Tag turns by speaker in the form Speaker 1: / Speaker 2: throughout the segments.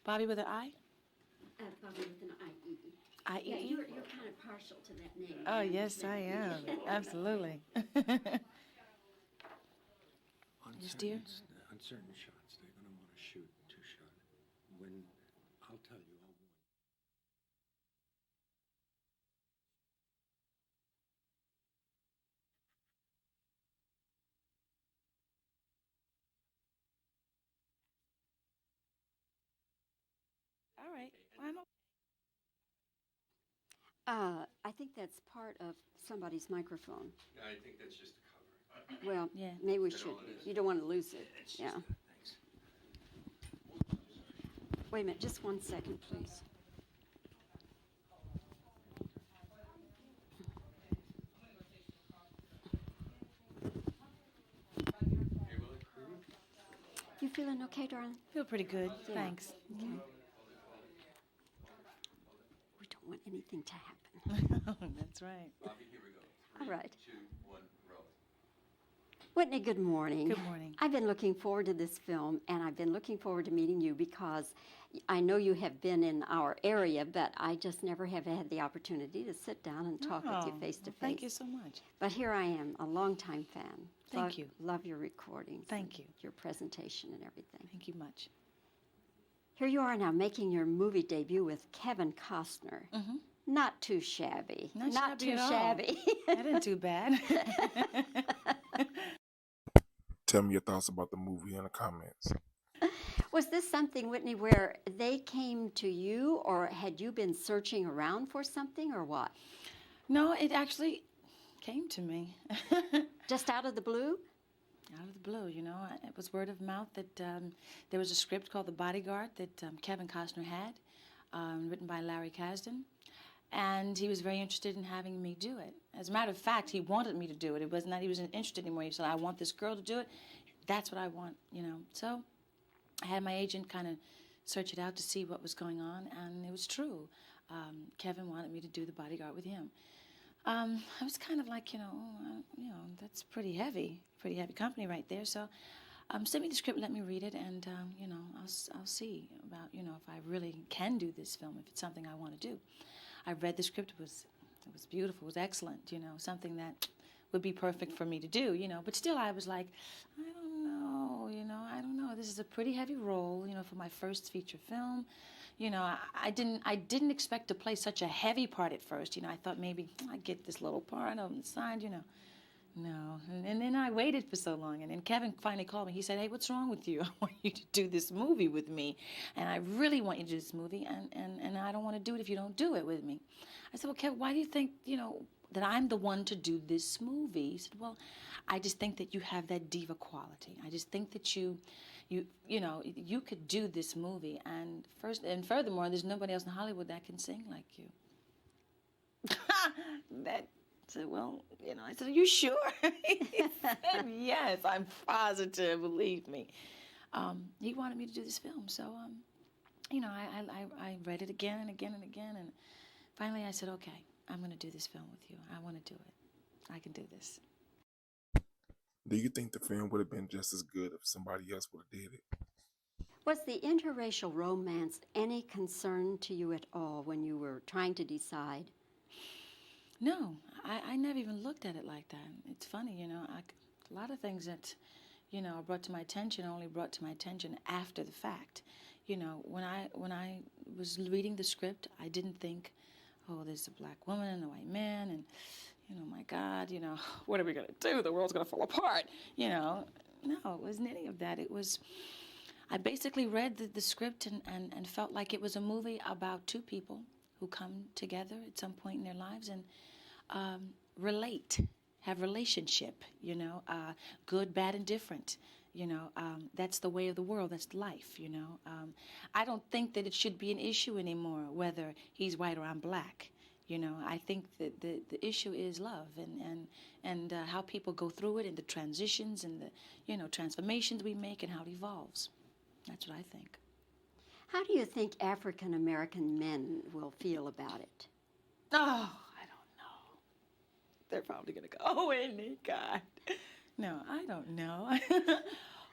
Speaker 1: Bobby with an I?
Speaker 2: Bobby with an I-E.
Speaker 1: I-E?
Speaker 2: Yeah, you're kind of partial to that name.
Speaker 1: Oh, yes, I am. Absolutely. Yes, dear?
Speaker 3: On certain shots, they're going to want to shoot two-shot. When, I'll tell you, I'll warn you.
Speaker 1: All right. Well,
Speaker 2: I think that's part of somebody's microphone.
Speaker 3: Yeah, I think that's just a cover.
Speaker 2: Well,
Speaker 1: Yeah.
Speaker 2: maybe we
Speaker 3: Is that
Speaker 2: should.
Speaker 3: all it is?
Speaker 2: You don't want to lose it.
Speaker 3: It's
Speaker 2: Yeah.
Speaker 3: just thanks.
Speaker 2: Wait a minute, just 1 second, please.
Speaker 3: Hey, Willie.
Speaker 2: You feeling okay, darling?
Speaker 1: feel pretty good.
Speaker 2: Yeah.
Speaker 1: Thanks.
Speaker 2: Okay. We don't want anything to happen.
Speaker 1: That's right.
Speaker 3: Bobby, here we go.
Speaker 2: All right.
Speaker 3: 2, 1, roll.
Speaker 2: Whitney, good morning.
Speaker 1: Good morning.
Speaker 2: I've been looking forward to this film, and I've been looking forward to meeting you because I know you have been in our area, but I just never have had the opportunity to sit down and talk with you
Speaker 1: Oh,
Speaker 2: face to
Speaker 1: well,
Speaker 2: face.
Speaker 1: Thank you so much.
Speaker 2: But here I am, a longtime fan.
Speaker 1: Thank you.
Speaker 2: Love your recordings.
Speaker 1: Thank
Speaker 2: and
Speaker 1: you.
Speaker 2: Your presentation and everything.
Speaker 1: Thank you much.
Speaker 2: Here you are now making your movie debut with Kevin Costner.
Speaker 1: Mm-hmm.
Speaker 2: Not too shabby.
Speaker 1: Not shabby
Speaker 2: too
Speaker 1: at all.
Speaker 2: shabby.
Speaker 1: That isn't too bad.
Speaker 4: Tell me your thoughts about the movie in the comments.
Speaker 2: Was this something, Whitney, where they came to you, or had you been searching around for something, or what?
Speaker 1: No, it actually came to me.
Speaker 2: Just out of the blue?
Speaker 1: Out of the blue, you know. It was word of mouth that there was a script called The Bodyguard that Kevin Costner had, written by Larry Kasdan. And he was very interested in having me do it. As a matter of fact, he wanted me to do it. It wasn't that he wasn't interested anymore. He said, I want this girl to do it. That's what I want, you know. So I had my agent kind of search it out to see what was going on, and it was true. Kevin wanted me to do The Bodyguard with him. I was kind of like, that's pretty heavy company right there. So send me the script, let me read it, and, I'll see about, if I really can do this film, if it's something I want to do. I read the script, it was beautiful, it was excellent, something that would be perfect for me to do, but still I was like, I don't know, this is a pretty heavy role, for my first feature film. I didn't expect to play such a heavy part at first, I thought maybe I'd get this little part on the side, No, and then I waited for so long, and then Kevin finally called me. He said, hey, what's wrong with you? I want you to do this movie with me, and I really want you to do this movie, and I don't want to do it if you don't do it with me. I said, well, Kevin, why do you think, that I'm the one to do this movie? He said, well, I just think that you have that diva quality. I just think that you could do this movie, and furthermore, there's nobody else in Hollywood that can sing like you. I said, well, I said, are you sure? He said, yes, I'm positive, believe me. He wanted me to do this film, so, I read it again and again and again, and finally I said, okay, I'm going to do this film with you. I want to do it. I can do this.
Speaker 4: Do you think the film would have been just as good if somebody else would have did it?
Speaker 2: Was the interracial romance any concern to you at all when you were trying to decide?
Speaker 1: No, I never even looked at it like that. It's funny, a lot of things that, are brought to my attention only brought to my attention after the fact. When I was reading the script, I didn't think, oh, there's a black woman and a white man, and, my God, what are we going to do? The world's going to fall apart, No, it wasn't any of that. It was, I basically read the script and felt like it was a movie about two people who come together at some point in their lives and relate, have relationship, good, bad, and different. That's the way of the world. That's life, I don't think that it should be an issue anymore whether he's white or I'm black. I think that the issue is love and how people go through it and the transitions and the, transformations we make and how it evolves. That's what I think.
Speaker 2: How do you think African American men will feel about it?
Speaker 1: Oh, I don't know. They're probably going to go, oh, isn't he God? No, I don't know.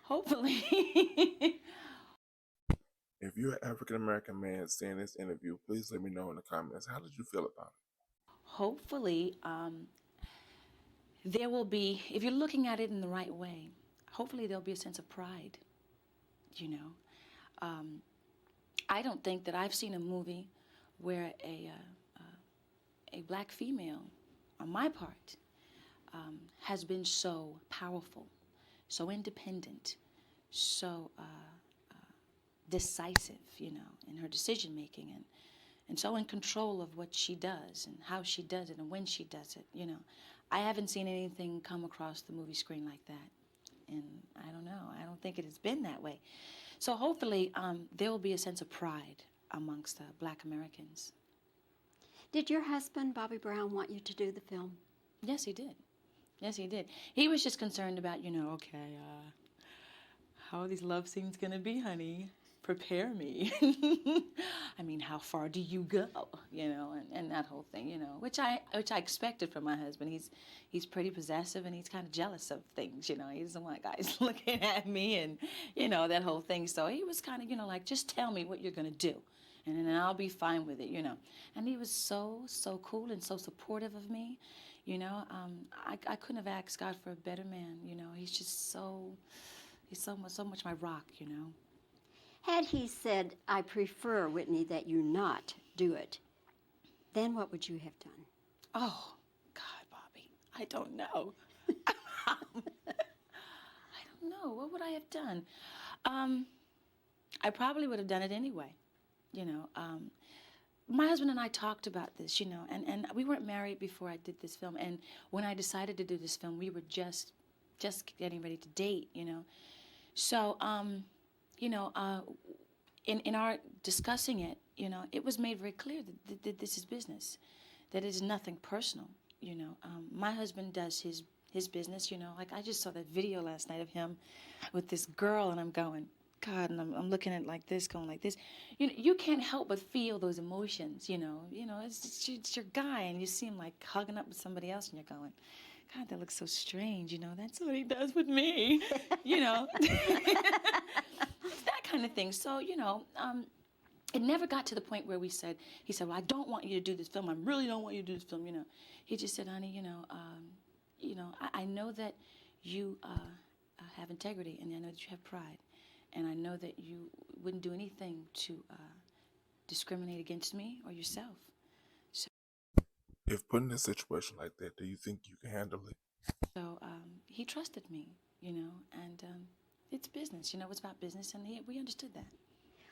Speaker 1: Hopefully.
Speaker 4: If If you're an African American man seeing this interview, please let me know in the comments. How did you feel about it?
Speaker 1: Hopefully, there will be, if you're looking at it in the right way, hopefully there'll be a sense of pride, you know. I don't think that I've seen a movie where a black female, on my part, has been so powerful, so independent, so decisive, you know, in her decision making, and so in control of what she does and how she does it and when she does it, you know. I haven't seen anything come across the movie screen like that. And I don't know, I don't think it has been that way. So hopefully there will be a sense of pride amongst black Americans.
Speaker 2: Did your husband, Bobby Brown, want you to do the film?
Speaker 1: Yes, he did. Yes, he did. He was just concerned about, you know, okay, how are these love scenes going to be, honey? Prepare me. I mean, how far do you go? You know, and that whole thing, you know, which I expected from my husband. He's pretty possessive and he's kind of jealous of things, you know. He doesn't want guys looking at me and, you know, that whole thing. So he was kind of, you know, like, just tell me what you're going to do. And then I'll be fine with it, you know. And he was so cool and so supportive of me, you know. I couldn't have asked God for a better man, you know. He's just he's so much my rock, you know.
Speaker 2: Had he said, I prefer, Whitney, that you not do it, then what would you have done?
Speaker 1: Oh, God, Bobby, I don't know. I don't know. What would I have done? I probably would have done it anyway, you know. My husband and I talked about this, you know, and we weren't married before I did this film. And when I decided to do this film, we were just getting ready to date, you know. So, you know, in our discussing it, you know, it was made very clear that this is business, that it is nothing personal, you know. My husband does his business, you know. Like, I just saw that video last night of him with this girl, and I'm going, God, and I'm looking at it like this, going like this. You know, you can't help but feel those emotions, you know. You know, it's your guy, and you see him, like, hugging up with somebody else, and you're going, God, that looks so strange, you know. That's what he does with me, you know. It's that kind of thing. So, you know, it never got to the point where he said, well, I don't want you to do this film. I really don't want you to do this film, you know. He just said, honey, you know, I know that you have integrity, and I know that you have pride, and I know that you wouldn't do anything to discriminate against me or yourself. So,
Speaker 4: If put in a situation like that, do you think you can handle it?
Speaker 1: So he trusted me, you know, and it's business, you know, it's about business, and we understood that.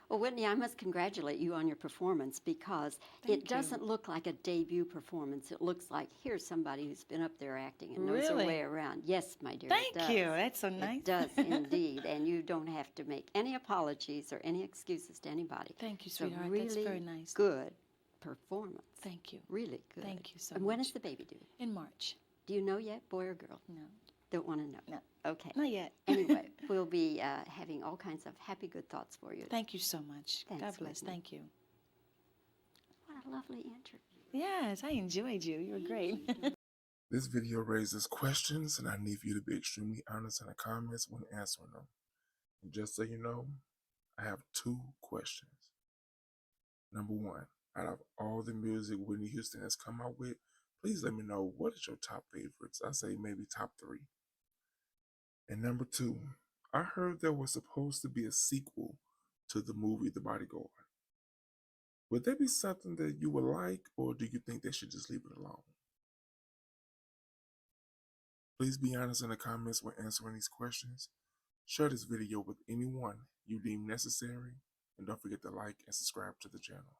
Speaker 2: Well, Whitney, I must congratulate you on your performance because
Speaker 1: Thank
Speaker 2: it doesn't look like a debut performance. It looks like here's somebody who's been up there acting and knows her
Speaker 1: Really?
Speaker 2: way around. Yes, my dear.
Speaker 1: Thank
Speaker 2: it does.
Speaker 1: you. That's so nice.
Speaker 2: It does indeed, and you don't have to make any apologies or any excuses to anybody.
Speaker 1: Thank you,
Speaker 2: It's a
Speaker 1: sweetheart.
Speaker 2: really
Speaker 1: That's very nice.
Speaker 2: good performance.
Speaker 1: Thank you.
Speaker 2: Really good.
Speaker 1: Thank you so
Speaker 2: And when
Speaker 1: much.
Speaker 2: is the baby due?
Speaker 1: In March.
Speaker 2: Do you know yet, boy or girl?
Speaker 1: No.
Speaker 2: Don't want to know.
Speaker 1: No.
Speaker 2: Okay.
Speaker 1: Not yet.
Speaker 2: Anyway, we'll be having all kinds of happy, good thoughts for you.
Speaker 1: Thank you so much.
Speaker 2: Thanks,
Speaker 1: God bless.
Speaker 2: Whitney.
Speaker 1: Thank you.
Speaker 2: What a lovely interview.
Speaker 1: Yes, I enjoyed you. You were great.
Speaker 4: This video raises questions, and I need for you to be extremely honest in the comments when answering them. And just so you know, I have 2 questions. Number 1, out of all the music Whitney Houston has come out with, please let me know what is your top favorites. I say maybe top 3. And number 2, I heard there was supposed to be a sequel to the movie The Bodyguard. Would that be something that you would like, or do you think they should just leave it alone? Please be honest in the comments when answering these questions. Share this video with anyone you deem necessary, and don't forget to like and subscribe to the channel.